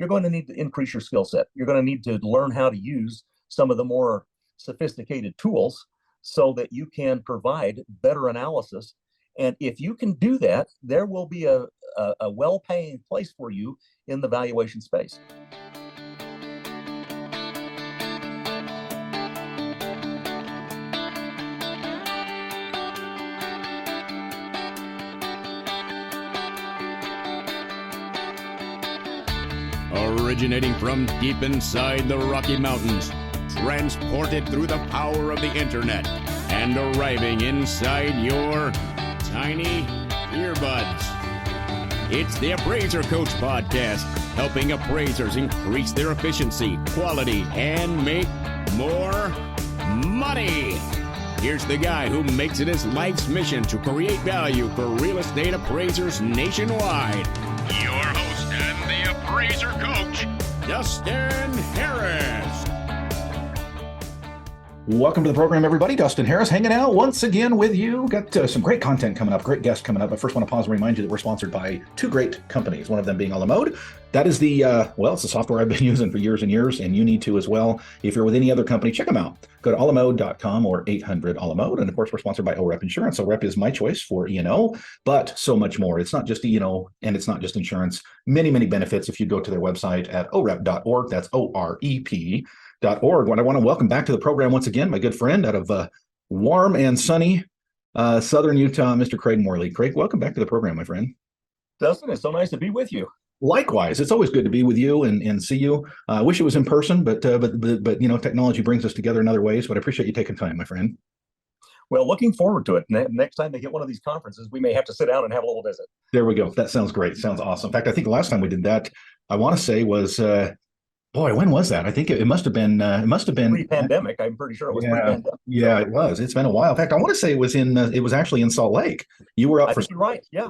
you're going to need to increase your skill set. You're going to need to learn how to use some of the more sophisticated tools so that you can provide better analysis. And if you can do that, there will be a well-paying place for you in the valuation space. Originating from deep inside the Rocky Mountains, transported through the power of the internet, and arriving inside your tiny earbuds. It's the Appraiser Coach Podcast, helping appraisers increase their efficiency, quality, and make more money. Here's the guy who makes it his life's mission to create value for real estate appraisers nationwide. Your host and the Appraiser Coach, Dustin Harris. Welcome to the program, everybody. Dustin Harris hanging out once again with you. Got some great content coming up, great guests coming up. I first want to pause and remind you that we're sponsored by two great companies, one of them being a la mode. That is the, it's the software I've been using for years and years, and you need to as well. If you're with any other company, check them out. Go to alamode.com or 800-ALA-MODE. And of course, we're sponsored by OREP Insurance. OREP is my choice for E&O, but so much more. It's not just E&O, and it's not just insurance. Many, many benefits if you go to their website at orep.org. That's OREP.org. What I want to welcome back to the program once again, my good friend out of warm and sunny southern Utah, Mr. Craig Morley. Craig, welcome back to the program, my friend. Dustin, it's so nice to be with you. Likewise, it's always good to be with you and see you. I wish it was in person, but you know, technology brings us together in other ways. But I appreciate you taking time, my friend. Well, looking forward to it. Next time they get one of these conferences, we may have to sit down and have a little visit. There we go. That sounds great. Sounds awesome. In fact, I think the last time we did that, I want to say was, when was that? I think it must have been pre-pandemic. I'm pretty sure it was pre-pandemic. Yeah, it was. It's been a while. In fact, I want to say it was actually in Salt Lake. You were up for. You're right. Yeah.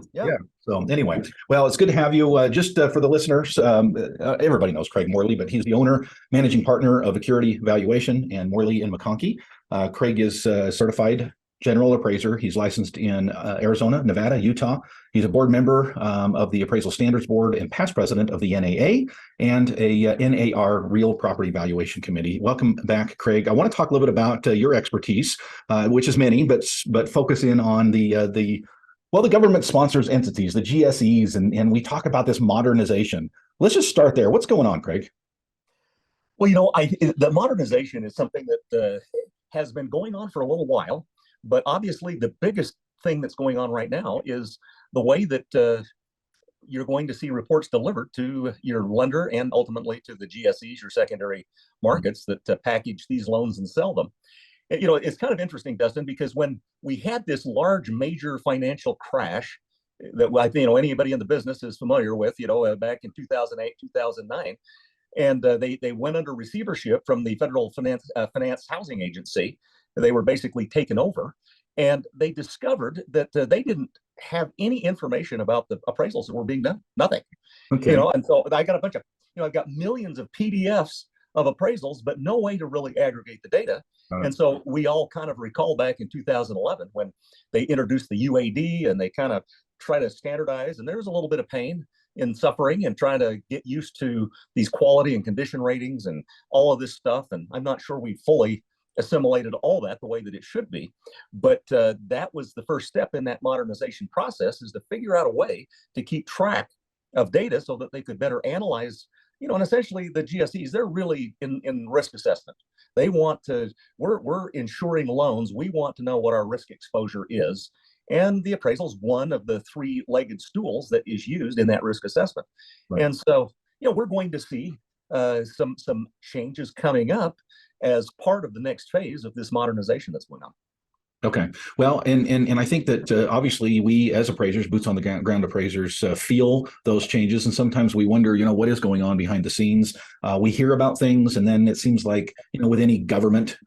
So anyway, well, it's good to have you. Just for the listeners, everybody knows Craig Morley, but he's the owner, managing partner of Vecteezy Valuation and Morley in McConkey. Craig is certified general appraiser. He's licensed in Arizona, Nevada, Utah. He's a board member of the Appraisal Standards Board and past president of the NAA and a NAR Real Property Valuation Committee. Welcome back, Craig. I want to talk a little bit about your expertise, which is many, but focus in on the government sponsors entities, the GSEs, and we talk about this modernization. Let's just start there. What's going on, Craig? Well, the modernization is something that has been going on for a little while. But obviously, the biggest thing that's going on right now is the way that you're going to see reports delivered to your lender and ultimately to the GSEs, your secondary markets that package these loans and sell them. It's kind of interesting, Dustin, because when we had this large major financial crash that I think anybody in the business is familiar with, back in 2008, 2009, and they went under receivership from the Federal Finance Housing Agency. They were basically taken over, and they discovered that they didn't have any information about the appraisals that were being done. Nothing. Okay. And so I got a bunch of, I've got millions of PDFs of appraisals, but no way to really aggregate the data. And so we all kind of recall back in 2011 when they introduced the UAD and they kind of try to standardize, and there was a little bit of pain in suffering and trying to get used to these quality and condition ratings and all of this stuff. And I'm not sure we fully assimilated all that the way that it should be. But that was the first step in that modernization process, is to figure out a way to keep track of data so that they could better analyze, and essentially the GSEs, they're really in risk assessment. They want to, we're insuring loans. We want to know what our risk exposure is. And the appraisal is one of the three-legged stools that is used in that risk assessment. Right. And so, we're going to see some changes coming up as part of the next phase of this modernization that's going on. Okay. Well, and I think that obviously we as appraisers, boots on the ground appraisers, feel those changes. And sometimes we wonder, what is going on behind the scenes. We hear about things, and then it seems like, with any government,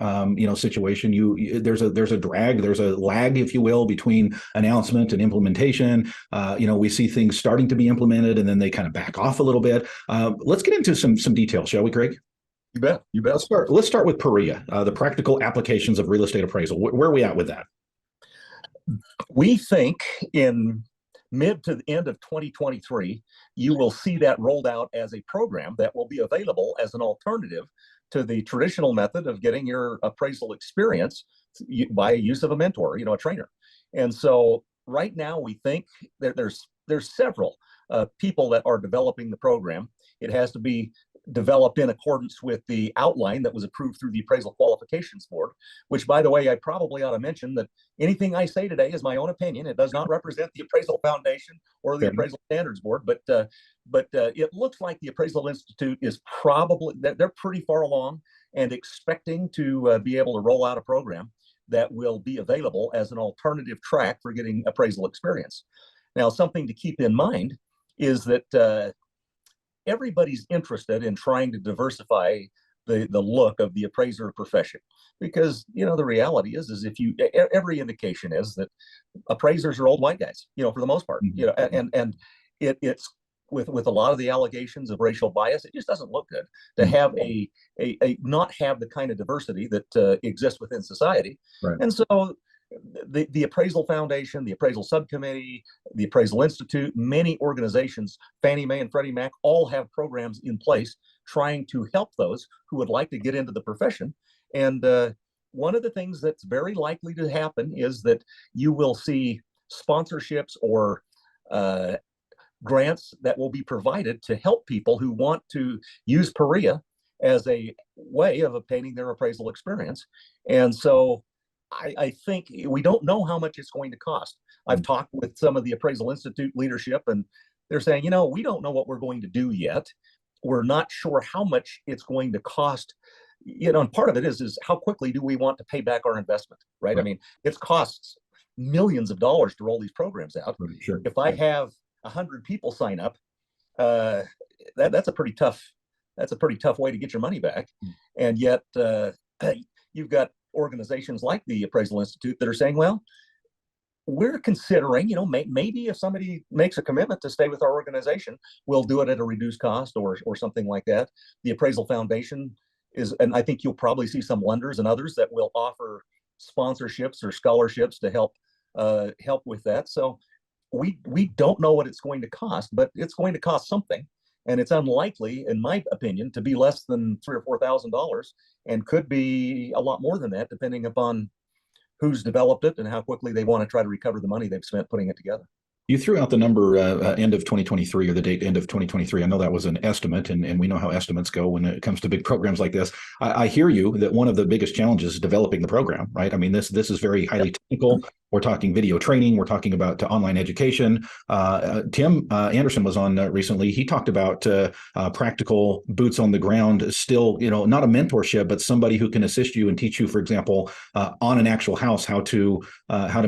situation, there's a drag, there's a lag, if you will, between announcement and implementation. We see things starting to be implemented, and then they kind of back off a little bit. Let's get into some details, shall we, Craig? You bet. Let's start with PAREA, the practical applications of real estate appraisal. Where are we at with that? We think in mid to the end of 2023 you will see that rolled out as a program that will be available as an alternative to the traditional method of getting your appraisal experience by use of a mentor, a trainer. And so right now we think that there's several people that are developing the program. It has to be developed in accordance with the outline that was approved through the Appraisal Qualifications Board, which, by the way, I probably ought to mention that anything I say today is my own opinion. It does not represent the Appraisal Foundation or the Appraisal Standards Board, but it looks like the Appraisal Institute is probably, they're pretty far along and expecting to be able to roll out a program that will be available as an alternative track for getting appraisal experience. Now, something to keep in mind is that everybody's interested in trying to diversify the look of the appraiser profession, because the reality is if you every indication is that appraisers are old white guys, for the most part, and it's with a lot of the allegations of racial bias, it just doesn't look good to have a not have the kind of diversity that exists within society. Right. And so the Appraisal Foundation, the Appraisal Subcommittee, the Appraisal Institute, many organizations, Fannie Mae and Freddie Mac, all have programs in place trying to help those who would like to get into the profession. And one of the things that's very likely to happen is that you will see sponsorships or grants that will be provided to help people who want to use PAREA as a way of obtaining their appraisal experience. And so I think we don't know how much it's going to cost. I've talked with some of the Appraisal Institute leadership, and they're saying, we don't know what we're going to do yet. We're not sure how much it's going to cost. And part of it is how quickly do we want to pay back our investment, right? I mean, it costs millions of dollars to roll these programs out. Sure. If I have 100 people sign up, that's a pretty tough way to get your money back. And yet you've got organizations like the Appraisal Institute that are saying, well, we're considering, maybe if somebody makes a commitment to stay with our organization, we'll do it at a reduced cost or something like that. The Appraisal Foundation and I think you'll probably see some lenders and others that will offer sponsorships or scholarships to help with that. So we don't know what it's going to cost, but it's going to cost something. And it's unlikely, in my opinion, to be less than $3,000 or $4,000, and could be a lot more than that, depending upon who's developed it and how quickly they want to try to recover the money they've spent putting it together. You threw out the number end of 2023, or the date end of 2023. I know that was an estimate, and we know how estimates go when it comes to big programs like this. I hear you that one of the biggest challenges is developing the program, right? I mean, this is very highly technical. We're talking video training. We're talking about online education. Tim Anderson was on recently. He talked about practical boots on the ground, still, not a mentorship, but somebody who can assist you and teach you, for example, on an actual house, how to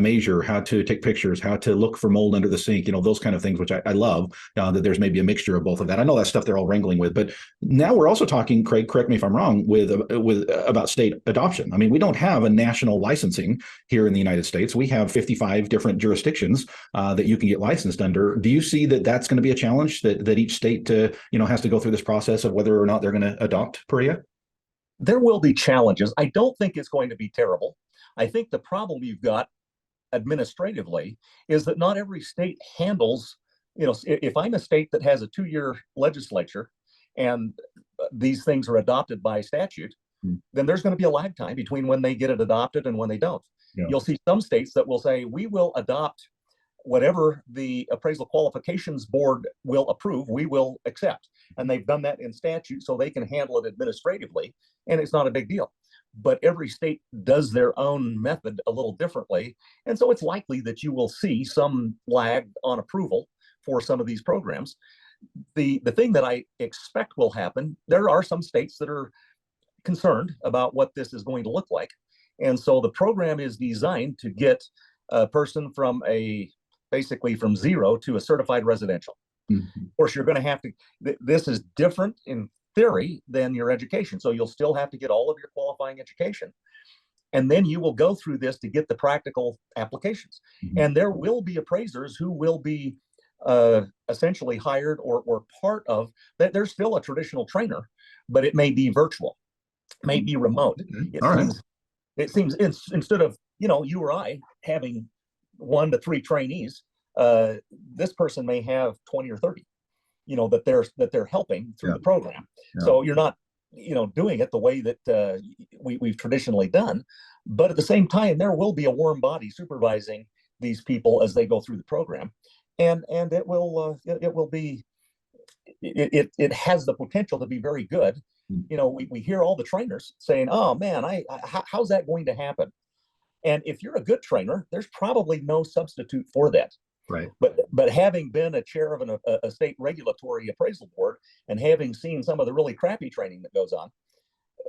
measure, how to take pictures, how to look for mold under the sink, those kind of things, which I love, that there's maybe a mixture of both of that. I know that stuff they're all wrangling with, but now we're also talking, Craig, correct me if I'm wrong, with about state adoption. I mean, we don't have a national licensing here in the United States. We have 55 different jurisdictions that you can get licensed under. Do you see that that's going to be a challenge, that each state has to go through this process of whether or not they're going to adopt PAREA? There will be challenges. I don't think it's going to be terrible. I think the problem you've got administratively is that not every state handles, if I'm a state that has a 2-year legislature and these things are adopted by statute, then there's going to be a lag time between when they get it adopted and when they don't. Yeah. You'll see some states that will say, we will adopt whatever the Appraisal Qualifications Board will approve, we will accept. And they've done that in statute so they can handle it administratively, and it's not a big deal. But every state does their own method a little differently. And so it's likely that you will see some lag on approval for some of these programs. The thing that I expect will happen, there are some states that are concerned about what this is going to look like. And so the program is designed to get a person basically from zero to a certified residential. Mm-hmm. Of course, you're going to have to, this is different in theory than your education. So you'll still have to get all of your qualifying education. And then you will go through this to get the practical applications. Mm-hmm. And there will be appraisers who will be essentially hired or part of that. There's still a traditional trainer, but it may be virtual, may be remote. Mm-hmm. It seems instead of, you or I having 1 to 3 trainees, this person may have 20 or 30. that they're helping through the program. So you're not doing it the way that we've traditionally done, but at the same time there will be a warm body supervising these people as they go through the program, and it will be it has the potential to be very good. We hear all the trainers saying, oh man, how's that going to happen? And if you're a good trainer, there's probably no substitute for that. Right. But having been a chair of a state regulatory appraisal board and having seen some of the really crappy training that goes on,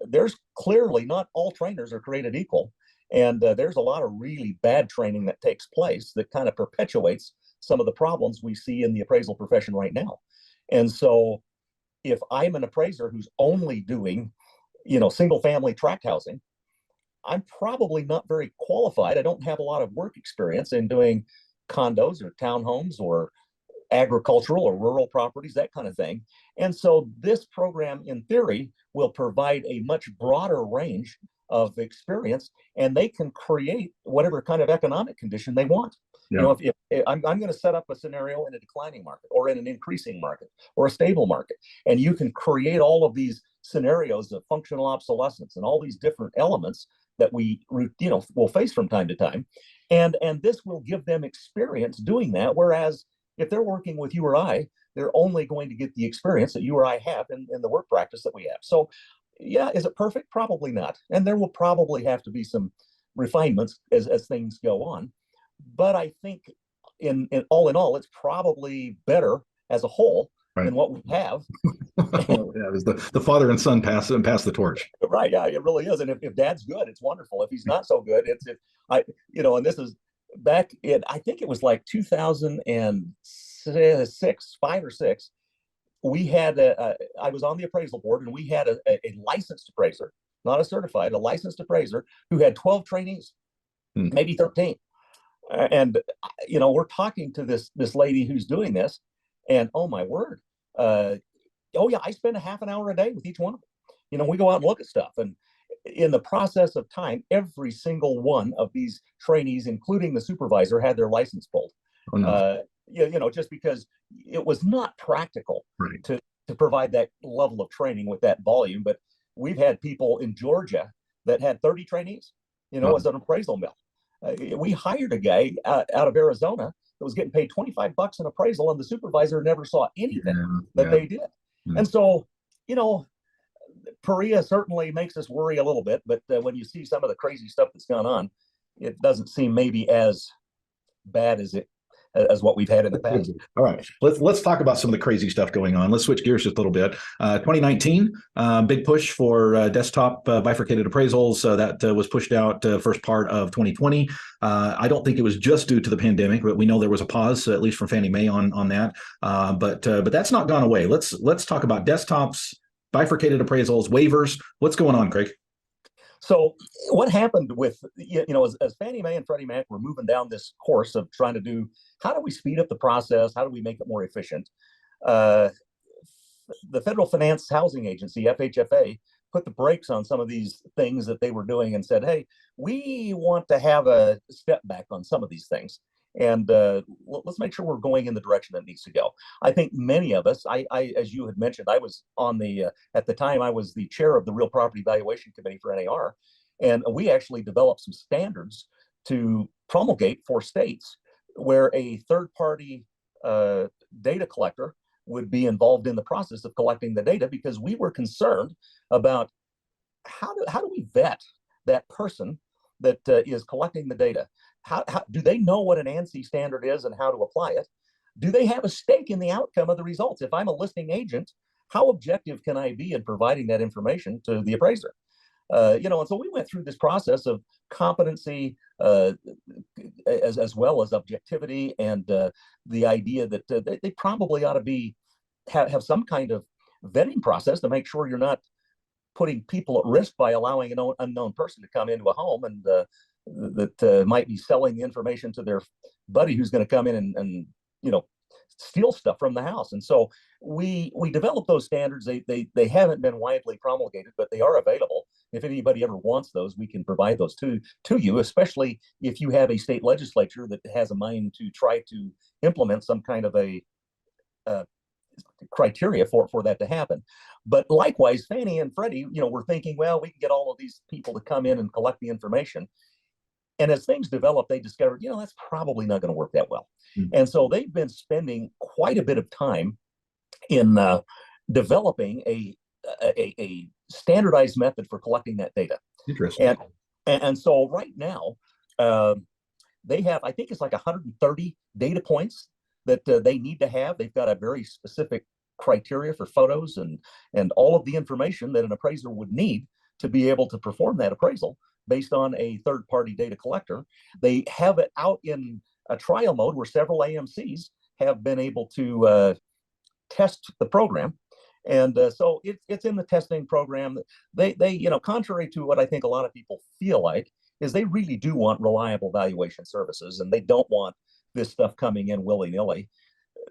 there's clearly not all trainers are created equal. And there's a lot of really bad training that takes place that kind of perpetuates some of the problems we see in the appraisal profession right now. And so if I'm an appraiser who's only doing, single family tract housing, I'm probably not very qualified. I don't have a lot of work experience in doing condos or townhomes or agricultural or rural properties, that kind of thing. And so this program, in theory, will provide a much broader range of experience, and they can create whatever kind of economic condition they want. If I'm going to set up a scenario in a declining market or in an increasing market or a stable market, and you can create all of these scenarios of functional obsolescence and all these different elements that we will face from time to time, and this will give them experience doing that. Whereas if they're working with you or I, they're only going to get the experience that you or I have in the work practice that we have. So yeah, is it perfect? Probably not. And there will probably have to be some refinements as things go on. But I think in all, it's probably better as a whole than what we have. It was the father and son pass the torch. Right. Yeah, it really is. And if dad's good, it's wonderful. If he's not so good, and this is back in, I think it was like 2006, 5 or 6. We had I was on the appraisal board, and we had a licensed appraiser, not a certified, a licensed appraiser who had 12 trainees, maybe 13. And we're talking to this lady who's doing this, and oh my word, oh yeah, I spend a half an hour a day with each one of them. We go out and look at stuff, and in the process of time, every single one of these trainees, including the supervisor, had their license pulled. Oh, no. Just because it was not practical to provide that level of training with that volume. But we've had people in Georgia that had 30 trainees, as an appraisal mill. We hired a guy out of Arizona that was getting paid $25 an appraisal, and the supervisor never saw anything that they did. And so, PAREA certainly makes us worry a little bit, but when you see some of the crazy stuff that's gone on, it doesn't seem maybe as bad as what we've had in the past. All right, let's talk about some of the crazy stuff going on. Let's switch gears just a little bit. 2019, big push for desktop bifurcated appraisals that was pushed out first part of 2020. I don't think it was just due to the pandemic, but we know there was a pause, at least from Fannie Mae on that. But that's not gone away. Let's talk about desktops, bifurcated appraisals, waivers. What's going on, Craig? So what happened with, as Fannie Mae and Freddie Mac were moving down this course of trying to do, how do we speed up the process? How do we make it more efficient? The Federal Finance Housing Agency, FHFA, put the brakes on some of these things that they were doing and said, hey, we want to have a step back on some of these things. And let's make sure we're going in the direction that needs to go. I think many of us, I as you had mentioned, I was on at the time, I was the chair of the Real Property Valuation Committee for NAR. And we actually developed some standards to promulgate for states where a third-party data collector would be involved in the process of collecting the data, because we were concerned about how do we vet that person that is collecting the data. How do they know what an ANSI standard is and how to apply it? Do they have a stake in the outcome of the results? If I'm a listing agent, how objective can I be in providing that information to the appraiser? And so we went through this process of competency as well as objectivity, and the idea that they probably ought to have some kind of vetting process to make sure you're not putting people at risk by allowing an unknown person to come into a home and that might be selling the information to their buddy who's going to come in and steal stuff from the house. And so we developed those standards. They haven't been widely promulgated, but they are available. If anybody ever wants those, we can provide those to you, especially if you have a state legislature that has a mind to try to implement some kind of a criteria for that to happen. But likewise, Fannie and Freddie, were thinking, well, we can get all of these people to come in and collect the information. And as things developed, they discovered, that's probably not going to work that well. Mm-hmm. And so they've been spending quite a bit of time in developing a standardized method for collecting that data. Interesting. And so right now, they have, I think it's like 130 data points that they need to have. They've got a very specific criteria for photos and all of the information that an appraiser would need to be able to perform that appraisal based on a third-party data collector. They have it out in a trial mode where several AMCs have been able to test the program. And so it's in the testing program. They contrary to what I think a lot of people feel like, is they really do want reliable valuation services, and they don't want this stuff coming in willy-nilly.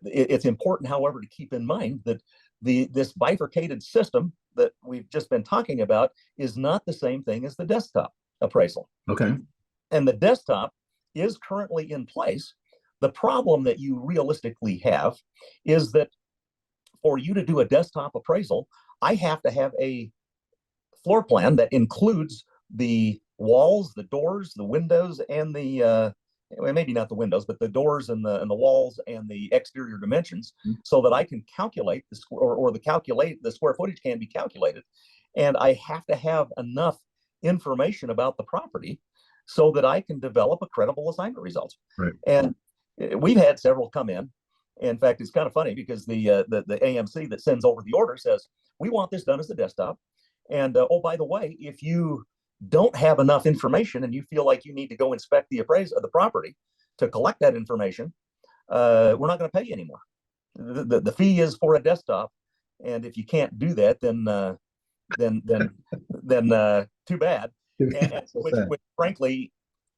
It's important, however, to keep in mind that this bifurcated system that we've just been talking about is not the same thing as the desktop appraisal. Okay. And the desktop is currently in place. The problem that you realistically have is that for you to do a desktop appraisal, I have to have a floor plan that includes the walls, the doors, the windows, and the well, maybe not the windows, but the doors and the walls and the exterior dimensions, so that I can calculate the the square footage can be calculated. And I have to have enough information about the property so that I can develop a credible assignment result. Right. And we've had several come in. In fact, it's kind of funny because the AMC that sends over the order says, we want this done as a desktop. And oh, by the way, if you don't have enough information and you feel like you need to go inspect the appraisal of the property to collect that information, we're not going to pay you anymore. The fee is for a desktop, and if you can't do that, then too bad. And which frankly,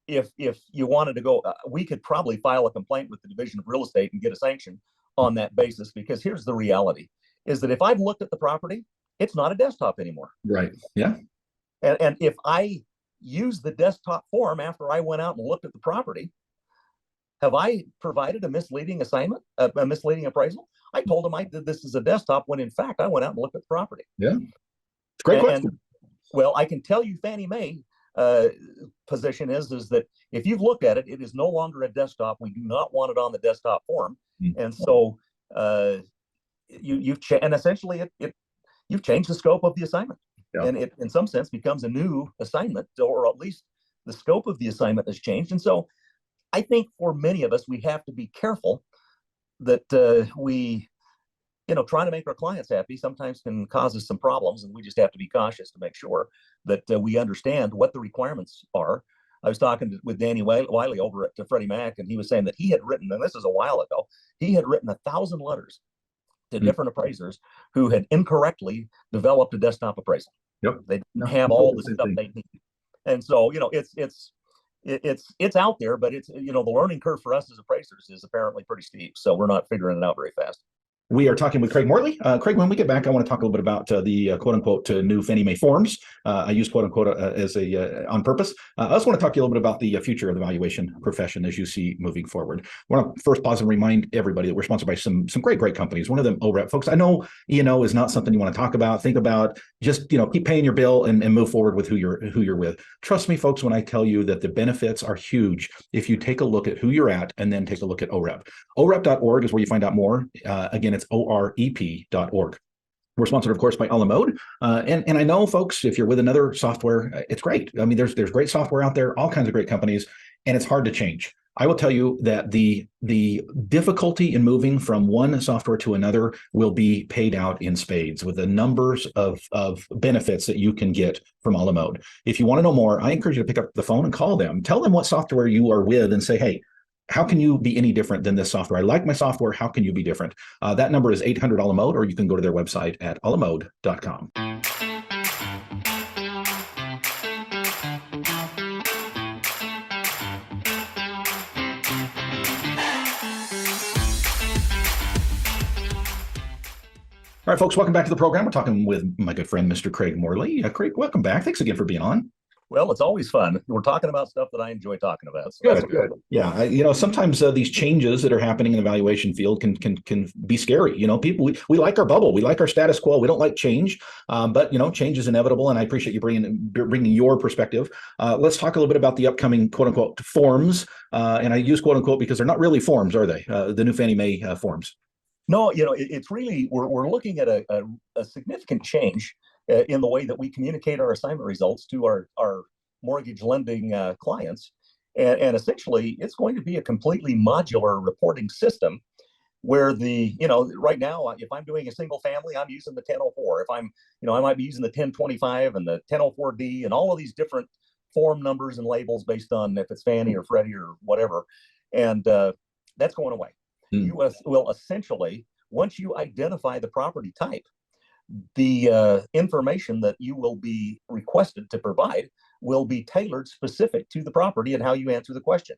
if you wanted to go, we could probably file a complaint with the Division of Real Estate and get a sanction on that basis, because here's the reality, is that if I've looked at the property, it's not a desktop anymore. Right. Yeah. And if I use the desktop form after I went out and looked at the property, have I provided a misleading assignment, a misleading appraisal? I told them I did this as a desktop when in fact I went out and looked at the property. Yeah. It's a great question. Well, I can tell you Fannie Mae position is that if you've looked at it, it is no longer a desktop. We do not want it on the desktop form. Mm-hmm. And so essentially you've changed the scope of the assignment. Yeah. And it, in some sense, becomes a new assignment, or at least the scope of the assignment has changed. And so I think for many of us, we have to be careful that we, trying to make our clients happy sometimes can cause us some problems. And we just have to be cautious to make sure that we understand what the requirements are. I was talking with Danny Wiley over at Freddie Mac, and he was saying that he had written, and this is a while ago, he had written 1,000 letters to different appraisers who had incorrectly developed a desktop appraisal. Yep. They didn't have all the stuff they need. And so, it's out there, but it's, the learning curve for us as appraisers is apparently pretty steep. So we're not figuring it out very fast. We are talking with Craig Morley. Craig, when we get back, I want to talk a little bit about the quote unquote new Fannie Mae forms. I use quote unquote as on purpose. I also want to talk to you a little bit about the future of the valuation profession as you see moving forward. I want to first pause and remind everybody that we're sponsored by some great companies. One of them, OREP. Folks, I know E&O is not something you want to talk about. Think about just keep paying your bill and move forward with who you're with. Trust me, folks, when I tell you that the benefits are huge if you take a look at who you're at and then take a look at OREP. OREP.org is where you find out more. Again, it's OREP.org. We're sponsored, of course, by Alamode. And I know, folks, if you're with another software, it's great. I mean, there's great software out there, all kinds of great companies, and it's hard to change. I will tell you that the difficulty in moving from one software to another will be paid out in spades with the numbers of benefits that you can get from Alamode. If you want to know more, I encourage you to pick up the phone and call them. Tell them what software you are with and say, hey, how can you be any different than this software? I like my software. How can you be different? That number is 800-ALAMODE, or you can go to their website at alamode.com. All right, folks, welcome back to the program. We're talking with my good friend, Mr. Craig Morley. Craig, welcome back. Thanks again for being on. Well, it's always fun. We're talking about stuff that I enjoy talking about. So that's Good, good. good. Yeah, sometimes these changes that are happening in the valuation field can be scary. People, we like our bubble, we like our status quo. We don't like change, but change is inevitable. And I appreciate you bringing your perspective. Let's talk a little bit about the upcoming quote unquote forms. And I use quote unquote because they're not really forms, are they? The new Fannie Mae forms. No, it's really we're looking at a significant change in the way that we communicate our assignment results to our mortgage lending clients, and essentially it's going to be a completely modular reporting system where right now if I'm doing a single family, I'm using the 1004. If I'm I might be using the 1025 and the 1004D and all of these different form numbers and labels based on if it's Fannie or Freddie or whatever, and that's going away. You will essentially, once you identify the property type, the information that you will be requested to provide will be tailored specific to the property and how you answer the question.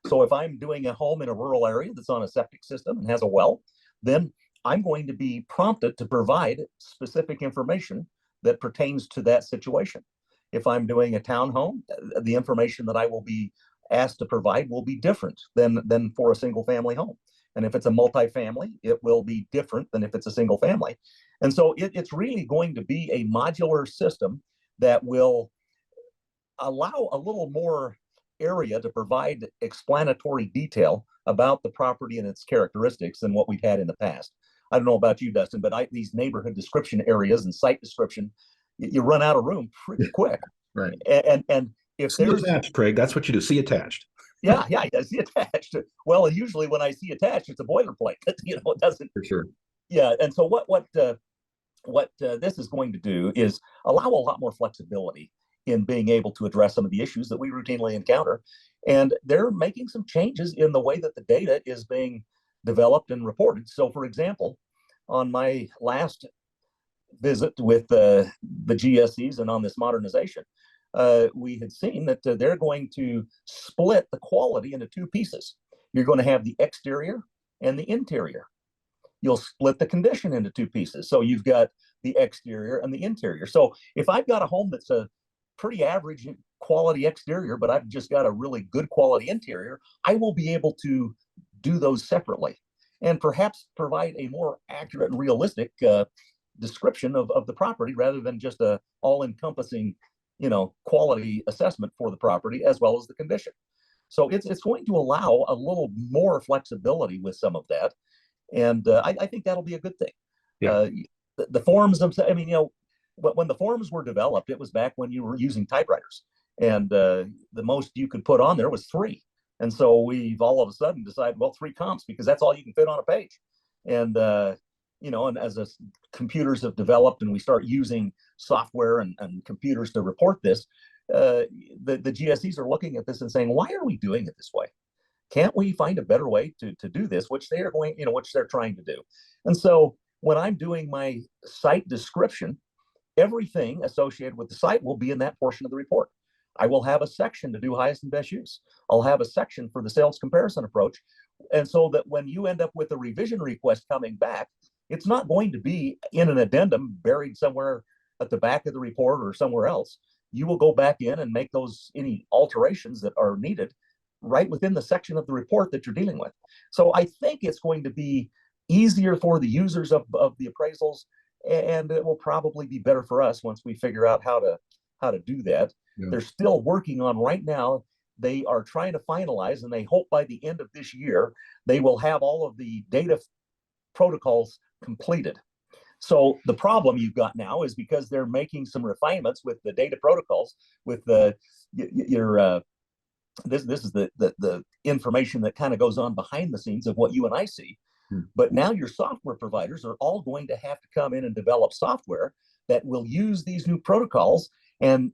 So if I'm doing a home in a rural area that's on a septic system and has a well, then I'm going to be prompted to provide specific information that pertains to that situation. If I'm doing a townhome, the information that I will be asked to provide will be different than for a single family home. And if it's a multifamily, it will be different than if it's a single family. And so it's really going to be a modular system that will allow a little more area to provide explanatory detail about the property and its characteristics than what we've had in the past. I don't know about you, Dustin, but these neighborhood description areas and site description, you run out of room pretty quick. Right. And if see there's attached, Craig, that's what you do. See attached. Yeah, I see attached. Well, and usually when I see attached, it's a boilerplate. It doesn't. For sure. Yeah, and so what this is going to do is allow a lot more flexibility in being able to address some of the issues that we routinely encounter, and they're making some changes in the way that the data is being developed and reported. So, for example, on my last visit with the GSEs and on this modernization, we had seen that they're going to split the quality into two pieces. You're going to have the exterior and the interior. You'll split the condition into two pieces. So you've got the exterior and the interior. So if I've got a home that's a pretty average quality exterior, but I've just got a really good quality interior, I will be able to do those separately and perhaps provide a more accurate and realistic description of the property rather than just a all-encompassing quality assessment for the property as well as the condition. So it's going to allow a little more flexibility with some of that, and I think that'll be a good thing. Yeah. The forms themselves. I mean, when the forms were developed, it was back when you were using typewriters, and the most you could put on there was 3. And so we've all of a sudden decided, well, 3 comps because that's all you can fit on a page, and and as computers have developed and we start using software and computers to report this, the GSEs are looking at this and saying, why are we doing it this way? Can't we find a better way to do this, which they are going, which they're trying to do. And so when I'm doing my site description, everything associated with the site will be in that portion of the report. I will have a section to do highest and best use. I'll have a section for the sales comparison approach. And so that when you end up with a revision request coming back, it's not going to be in an addendum buried somewhere at the back of the report or somewhere else. You will go back in and make any alterations that are needed right within the section of the report that you're dealing with. So I think it's going to be easier for the users of the appraisals, and it will probably be better for us once we figure out how to do that. Yeah. They're still working on right now. They are trying to finalize, and they hope by the end of this year, they will have all of the data protocols completed. So the problem you've got now is because they're making some refinements with the data protocols, with this is the information that kind of goes on behind the scenes of what you and I see. But now your software providers are all going to have to come in and develop software that will use these new protocols. And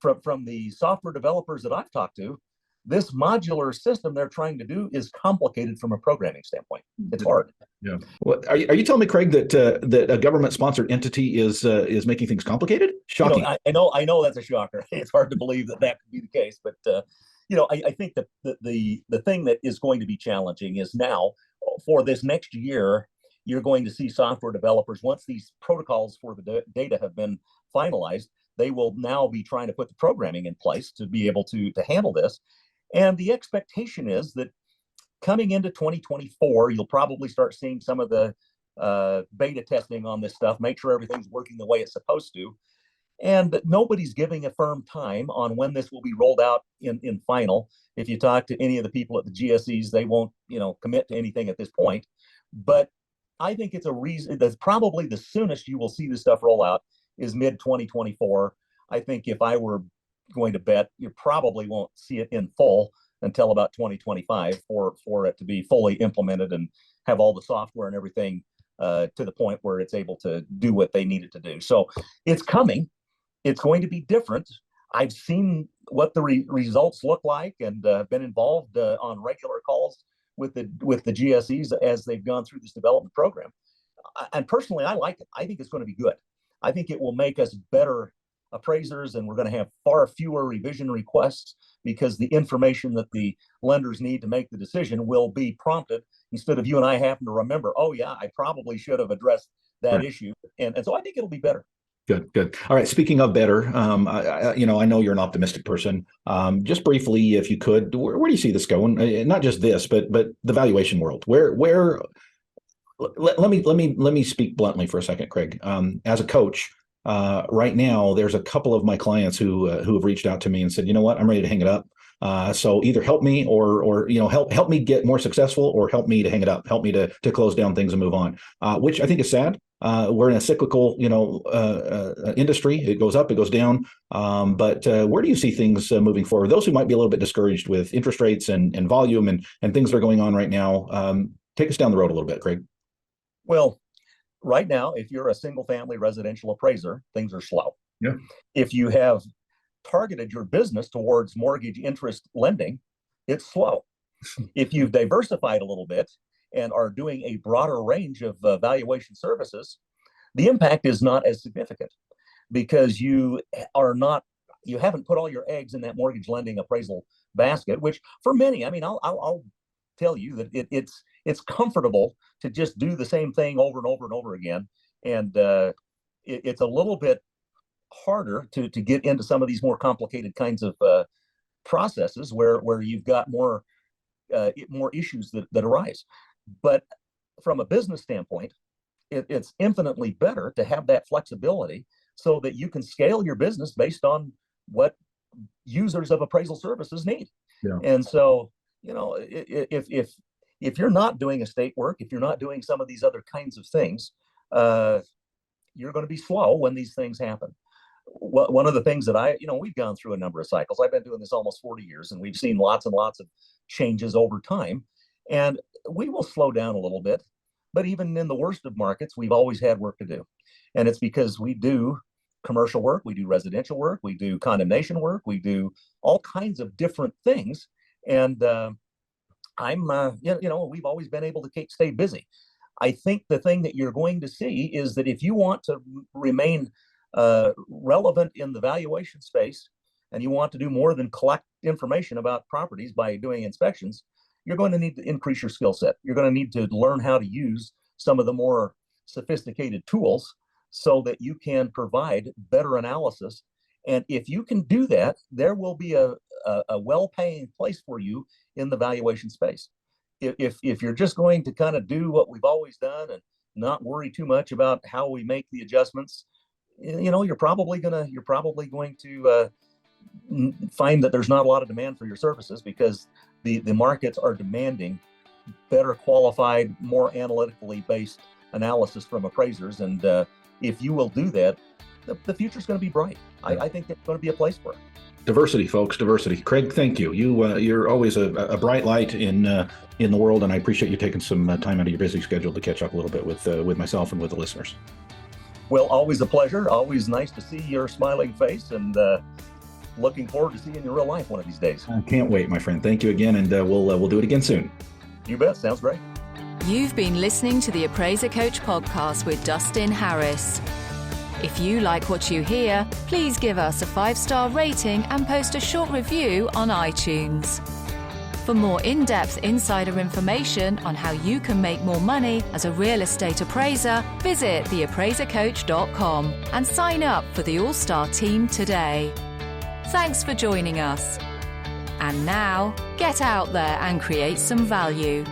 from the software developers that I've talked to, this modular system they're trying to do is complicated from a programming standpoint. It's hard. Yeah. Well, are you telling me, Craig, that a government-sponsored entity is making things complicated? Shocking. I know that's a shocker. It's hard to believe that could be the case, but I think that the thing that is going to be challenging is now for this next year, you're going to see software developers, once these protocols for the data have been finalized, they will now be trying to put the programming in place to be able to handle this. And the expectation is that coming into 2024, you'll probably start seeing some of the beta testing on this stuff, make sure everything's working the way it's supposed to. And nobody's giving a firm time on when this will be rolled out in final. If you talk to any of the people at the GSEs, they won't, commit to anything at this point. But I think it's a reason that's probably the soonest you will see this stuff roll out is mid 2024. I think if I were going to bet, you probably won't see it in full until about 2025 for it to be fully implemented and have all the software and everything to the point where it's able to do what they need it to do. So it's coming. It's going to be different. I've seen what the results look like and been involved on regular calls with the GSEs as they've gone through this development program. And personally, I like it. I think it's going to be good. I think it will make us better appraisers, and we're going to have far fewer revision requests because the information that the lenders need to make the decision will be prompted instead of you and I having to remember, oh yeah, I probably should have addressed that issue. And so I think it'll be better. Good. All right. Speaking of better, I know you're an optimistic person. Just briefly, if you could, where do you see this going? Not just this, but the valuation world. Where? Let me speak bluntly for a second, Craig. As a coach, right now, there's a couple of my clients who have reached out to me and said, you know what, I'm ready to hang it up. So either help me or help me get more successful, or help me to hang it up, help me to close down things and move on, which I think is sad. We're in a cyclical, industry. It goes up, it goes down. But where do you see things moving forward? Those who might be a little bit discouraged with interest rates and volume and things that are going on right now, take us down the road a little bit, Craig. Well, right now, if you're a single family residential appraiser, things are slow. Yeah. If you have targeted your business towards mortgage interest lending, it's slow. If you've diversified a little bit and are doing a broader range of valuation services, the impact is not as significant because you haven't put all your eggs in that mortgage lending appraisal basket, which for many, I'll tell you that it's comfortable to just do the same thing over and over and over again. And it's a little bit harder to get into some of these more complicated kinds of processes where you've got more issues that arise. But from a business standpoint, it's infinitely better to have that flexibility so that you can scale your business based on what users of appraisal services need. Yeah. And so, if you're not doing estate work, if you're not doing some of these other kinds of things, you're going to be slow when these things happen. One of the things that we've gone through a number of cycles. I've been doing this almost 40 years, and we've seen lots and lots of changes over time. And we will slow down a little bit, but even in the worst of markets, we've always had work to do. And it's because we do commercial work, we do residential work, we do condemnation work, we do all kinds of different things. And we've always been able to stay busy. I think the thing that you're going to see is that if you want to remain relevant in the valuation space, and you want to do more than collect information about properties by doing inspections, you're going to need to increase your skill set. You're going to need to learn how to use some of the more sophisticated tools so that you can provide better analysis. And if you can do that, there will be a well-paying place for you in the valuation space. If you're just going to kind of do what we've always done and not worry too much about how we make the adjustments, you're probably going to find that there's not a lot of demand for your services because the markets are demanding better qualified, more analytically based analysis from appraisers. And if you will do that, the future's going to be bright. I think it's going to be a place for it. Diversity, folks, diversity. Craig, thank you. You're always a bright light in the world, and I appreciate you taking some time out of your busy schedule to catch up a little bit with myself and with the listeners. Well, always a pleasure. Always nice to see your smiling face, and looking forward to seeing you in real life one of these days. I can't wait, my friend. Thank you again, and we'll do it again soon. You bet. Sounds great. You've been listening to the Appraiser Coach podcast with Dustin Harris. If you like what you hear, please give us a 5-star rating and post a short review on iTunes. For more in-depth insider information on how you can make more money as a real estate appraiser, visit theappraisercoach.com and sign up for the All-Star team today. Thanks for joining us. And now, get out there and create some value.